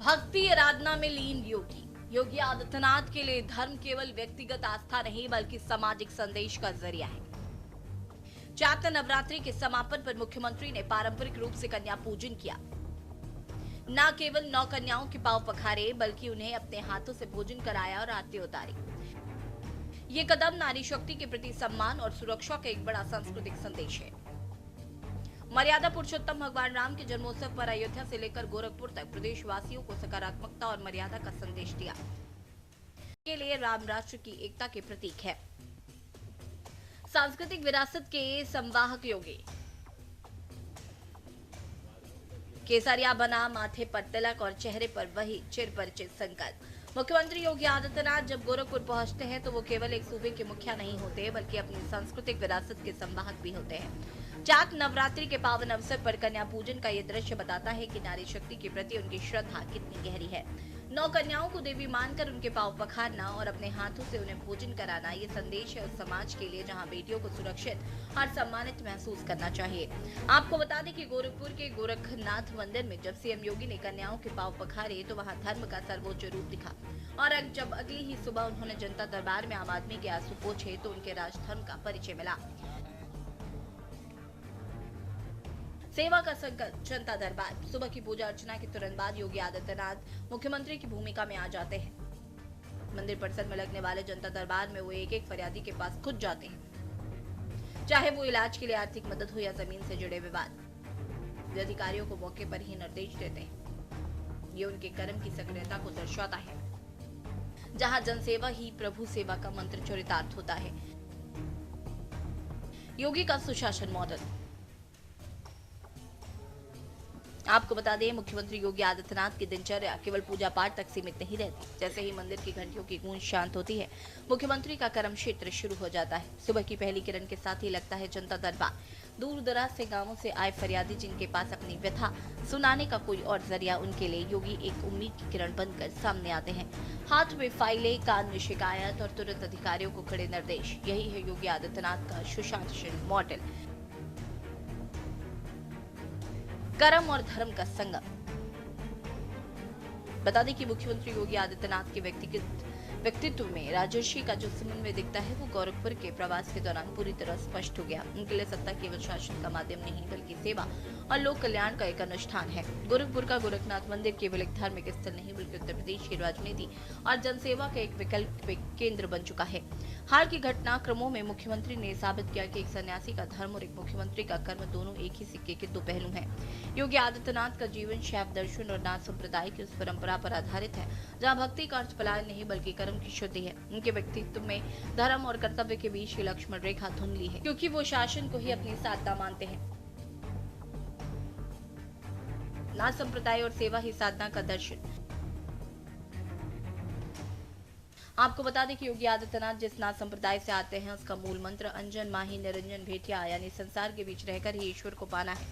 भक्ति आराधना में लीन योगी आदित्यनाथ के लिए धर्म केवल व्यक्तिगत आस्था नहीं बल्कि सामाजिक संदेश का जरिया है। चैत्र नवरात्रि के समापन पर मुख्यमंत्री ने पारंपरिक रूप से कन्या पूजन किया। न केवल 9 कन्याओं के पांव पखारे बल्कि उन्हें अपने हाथों से भोजन कराया और आरती उतारी। ये कदम नारी शक्ति के प्रति सम्मान और सुरक्षा का एक बड़ा सांस्कृतिक संदेश है। मर्यादा पुरुषोत्तम भगवान राम के जन्मोत्सव पर अयोध्या से लेकर गोरखपुर तक प्रदेशवासियों को सकारात्मकता और मर्यादा का संदेश दिया। के लिए राम राष्ट्र की एकता के प्रतीक है। सांस्कृतिक विरासत के संवाहक योगी केसरिया बना, माथे पर तिलक और चेहरे पर वही चिरपरिचित संकल्प। मुख्यमंत्री योगी आदित्यनाथ जब गोरखपुर पहुंचते हैं तो वो केवल एक सूबे के मुखिया नहीं होते बल्कि अपनी सांस्कृतिक विरासत के संवाहक भी होते हैं। चैत्र नवरात्रि के पावन अवसर पर कन्या पूजन का ये दृश्य बताता है कि नारी शक्ति के प्रति उनकी श्रद्धा कितनी गहरी है। 9 कन्याओं को देवी मानकर उनके पांव पखारना और अपने हाथों से उन्हें भोजन कराना ये संदेश है उस समाज के लिए जहां बेटियों को सुरक्षित और सम्मानित महसूस करना चाहिए। आपको बता दें कि गोरखपुर के गोरखनाथ मंदिर में जब सीएम योगी ने कन्याओं के पांव पखारे तो वहां धर्म का सर्वोच्च रूप दिखा और जब अगली ही सुबह उन्होंने जनता दरबार में आम आदमी के आंसू पोंछे तो उनके राजधर्म का परिचय मिला। सेवा का संकल्प जनता दरबार। सुबह की पूजा अर्चना के तुरंत बाद योगी आदित्यनाथ मुख्यमंत्री की भूमिका में आ जाते हैं। मंदिर परिसर में लगने वाले जनता दरबार में वो एक फरियादी के पास खुद जाते हैं, चाहे वो इलाज के लिए आर्थिक मदद हो या जमीन से जुड़े विवाद। वे अधिकारियों को मौके पर ही निर्देश देते हैं। ये उनके कर्म की सक्रियता को दर्शाता है। जहां जनसेवा ही प्रभु सेवा का मंत्र चरितार्थ होता है। योगी का सुशासन मॉडल। आपको बता दें, मुख्यमंत्री योगी आदित्यनाथ की दिनचर्या केवल पूजा पाठ तक सीमित नहीं रहती। जैसे ही मंदिर की घंटियों की गूंज शांत होती है, मुख्यमंत्री का कर्म क्षेत्र शुरू हो जाता है। सुबह की पहली किरण के साथ ही लगता है जनता दरबार। दूर दराज से गांवों से आए फरियादी जिनके पास अपनी व्यथा सुनाने का कोई और जरिया, उनके लिए योगी एक उम्मीद की किरण बनकर सामने आते हैं। हाथ में फाइलें, कान में शिकायत और तुरंत अधिकारियों को कड़े निर्देश। यही है योगी आदित्यनाथ का सुशासन मॉडल। कर्म और धर्म का संगम। बता दें कि मुख्यमंत्री योगी आदित्यनाथ के व्यक्तित्व में राजर्षि का जो समन्वय दिखता है वो गोरखपुर के प्रवास के दौरान पूरी तरह स्पष्ट हो गया। उनके लिए सत्ता केवल शासन का माध्यम नहीं बल्कि सेवा और लोक कल्याण का एक अनुष्ठान है। गोरखपुर का गोरखनाथ मंदिर केवल एक धार्मिक स्थल नहीं बल्कि उत्तर प्रदेश की राजनीति और जनसेवा का एक वैकल्पिक केंद्र बन चुका है। हाल के घटनाक्रमों में मुख्यमंत्री ने साबित किया कि एक सन्यासी का धर्म और एक मुख्यमंत्री का कर्म दोनों एक ही सिक्के के दो पहलू हैं। योगी आदित्यनाथ का जीवन शैव दर्शन और नाथ संप्रदाय की उस परंपरा पर आधारित है जहाँ भक्ति का अर्थ पलायन नहीं बल्कि कर्म की शुद्धि है। उनके व्यक्तित्व में धर्म और कर्तव्य के बीच की लक्ष्मण रेखा धुंधली है, क्योंकि वो शासन को ही अपनी साधना मानते हैं। नाथ संप्रदाय और सेवा ही साधना का दर्शन। आपको बता दें कि योगी आदित्यनाथ जिस नाथ संप्रदाय से आते हैं उसका मूल मंत्र अंजन माही निरंजन भेटिया यानी संसार के बीच रहकर ही ईश्वर को पाना है।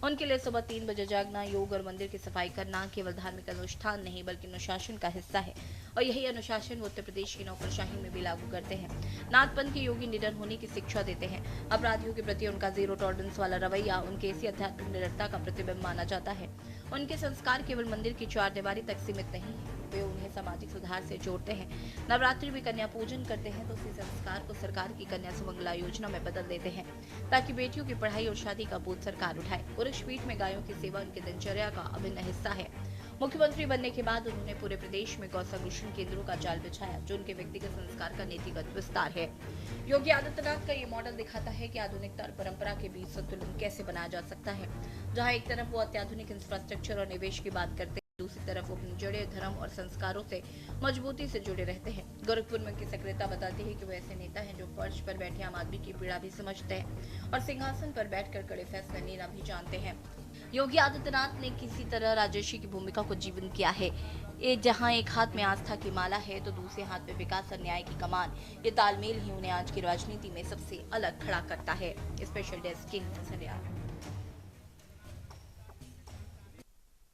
उनके लिए सुबह 3 बजे जागना, योग और मंदिर की सफाई करना केवल धार्मिक अनुष्ठान नहीं बल्कि अनुशासन का हिस्सा है और यही अनुशासन वो उत्तर प्रदेश की नौकरशाही में भी लागू करते हैं। नाथपंथ के योगी निडर होने की शिक्षा देते हैं। अपराधियों के प्रति उनका जीरो टॉलरेंस वाला रवैया उनके इसी आध्यात्मिक निडरता का प्रतिबिंब माना जाता है। उनके संस्कार केवल मंदिर की चारदीवारी तक सीमित नहीं है, वे उन्हें सामाजिक सुधार से जोड़ते हैं। नवरात्रि में कन्या पूजन करते हैं तो उसी संस्कार को सरकार की कन्या सुमंगला योजना में बदल देते हैं ताकि बेटियों की पढ़ाई और शादी का बोझ सरकार उठाए। पुरुषपीठ में गायों की सेवा उनकी दिनचर्या का अभिन्न हिस्सा है। मुख्यमंत्री बनने के बाद उन्होंने पूरे प्रदेश में गौ संरक्षण केंद्रों का जाल बिछाया जो उनके व्यक्तिगत संस्कार का नीतिगत विस्तार है। योगी आदित्यनाथ का ये मॉडल दिखाता है कि आधुनिकता और परंपरा के बीच संतुलन कैसे बनाया जा सकता है। जहां एक तरफ वो अत्याधुनिक इंफ्रास्ट्रक्चर और निवेश की बात करते हैं, दूसरी तरफ वो अपनी जड़ें, धर्म और संस्कारों से मजबूती से जुड़े रहते हैं। गोरखपुर में उनकी सक्रियता बताती है कि वो ऐसे नेता हैं जो फर्श पर बैठे आम आदमी की पीड़ा भी समझते हैं और सिंहासन पर बैठकर कड़े फैसले लेना भी जानते हैं। योगी आदित्यनाथ ने किसी तरह राजर्षि की भूमिका को जीवन किया है। ये जहां एक हाथ में आस्था की माला है तो दूसरे हाथ में विकास और न्याय की कमान। ये तालमेल ही उन्हें आज की राजनीति में सबसे अलग खड़ा करता है। Special desk king.